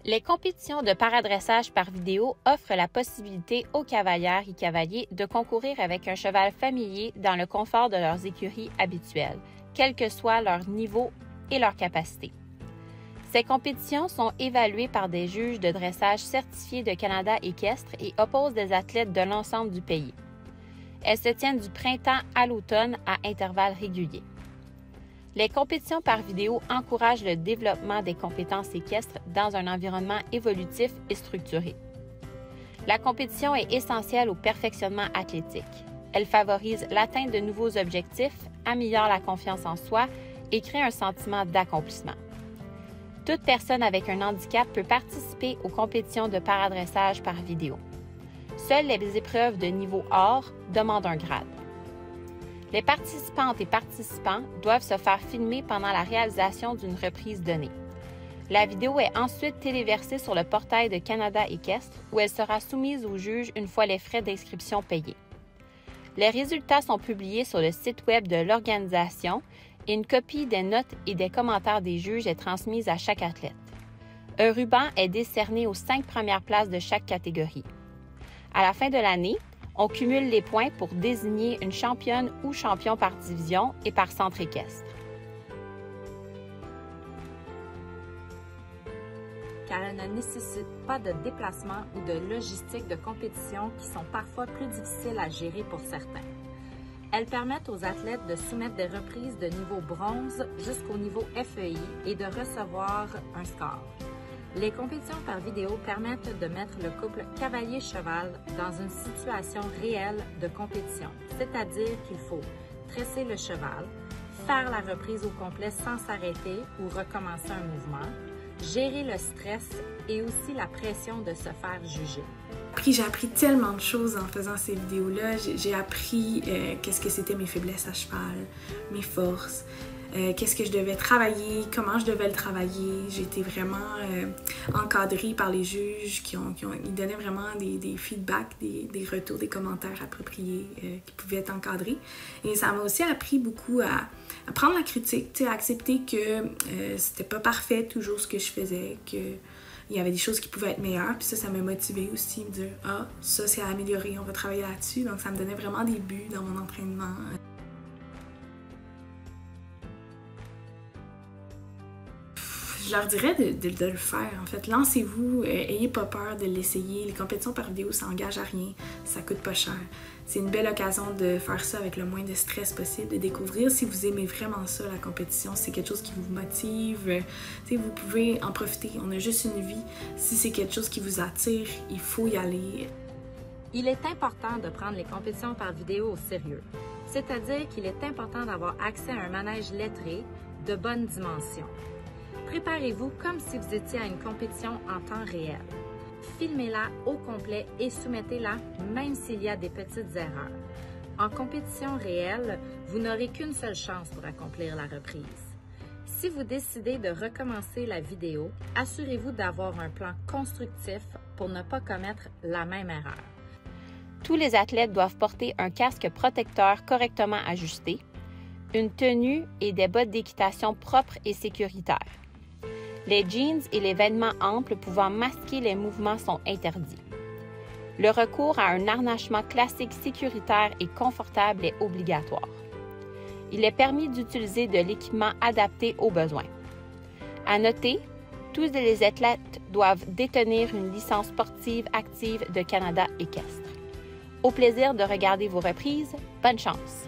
Les compétitions de paradressage par vidéo offrent la possibilité aux cavalières et cavaliers de concourir avec un cheval familier dans le confort de leurs écuries habituelles, quel que soit leur niveau et leur capacité. Ces compétitions sont évaluées par des juges de dressage certifiés de Canada équestre et opposent des athlètes de l'ensemble du pays. Elles se tiennent du printemps à l'automne à intervalles réguliers. Les compétitions par vidéo encouragent le développement des compétences équestres dans un environnement évolutif et structuré. La compétition est essentielle au perfectionnement athlétique. Elle favorise l'atteinte de nouveaux objectifs, améliore la confiance en soi et crée un sentiment d'accomplissement. Toute personne avec un handicap peut participer aux compétitions de paradressage par vidéo. Seules les épreuves de niveau or demandent un grade. Les participantes et participants doivent se faire filmer pendant la réalisation d'une reprise donnée. La vidéo est ensuite téléversée sur le portail de Canada équestre où elle sera soumise au juge une fois les frais d'inscription payés. Les résultats sont publiés sur le site web de l'organisation et une copie des notes et des commentaires des juges est transmise à chaque athlète. Un ruban est décerné aux 5 premières places de chaque catégorie. À la fin de l'année, on cumule les points pour désigner une championne ou champion par division et par centre équestre. Car elle ne nécessite pas de déplacement ou de logistique de compétition qui sont parfois plus difficiles à gérer pour certains. Elles permettent aux athlètes de soumettre des reprises de niveau bronze jusqu'au niveau FEI et de recevoir un score. Les compétitions par vidéo permettent de mettre le couple cavalier-cheval dans une situation réelle de compétition, c'est-à-dire qu'il faut tresser le cheval, faire la reprise au complet sans s'arrêter ou recommencer un mouvement, gérer le stress et aussi la pression de se faire juger. J'ai appris tellement de choses en faisant ces vidéos-là. J'ai appris qu'est-ce que c'était mes faiblesses à cheval, mes forces, qu'est-ce que je devais travailler, comment je devais le travailler. J'ai été vraiment encadrée par les juges ils donnaient vraiment des feedbacks, des retours, des commentaires appropriés qui pouvaient être encadrés. Et ça m'a aussi appris beaucoup à prendre la critique, à accepter que c'était pas parfait toujours ce que je faisais, qu'il y avait des choses qui pouvaient être meilleures. Puis ça m'a motivée aussi, me dire « Ah, ça c'est à améliorer, on va travailler là-dessus ». Donc ça me donnait vraiment des buts dans mon entraînement. Je leur dirais de le faire, en fait. Lancez-vous, ayez pas peur de l'essayer. Les compétitions par vidéo, ça engage à rien, ça coûte pas cher. C'est une belle occasion de faire ça avec le moins de stress possible, de découvrir si vous aimez vraiment ça, la compétition, si c'est quelque chose qui vous motive. Vous pouvez en profiter, on a juste une vie. Si c'est quelque chose qui vous attire, il faut y aller. Il est important de prendre les compétitions par vidéo au sérieux. C'est-à-dire qu'il est important d'avoir accès à un manège lettré de bonne dimension. Préparez-vous comme si vous étiez à une compétition en temps réel. Filmez-la au complet et soumettez-la même s'il y a des petites erreurs. En compétition réelle, vous n'aurez qu'une seule chance pour accomplir la reprise. Si vous décidez de recommencer la vidéo, assurez-vous d'avoir un plan constructif pour ne pas commettre la même erreur. Tous les athlètes doivent porter un casque protecteur correctement ajusté, une tenue et des bottes d'équitation propres et sécuritaires. Les jeans et les vêtements amples pouvant masquer les mouvements sont interdits. Le recours à un harnachement classique sécuritaire et confortable est obligatoire. Il est permis d'utiliser de l'équipement adapté aux besoins. À noter, tous les athlètes doivent détenir une licence sportive active de Canada équestre. Au plaisir de regarder vos reprises, bonne chance!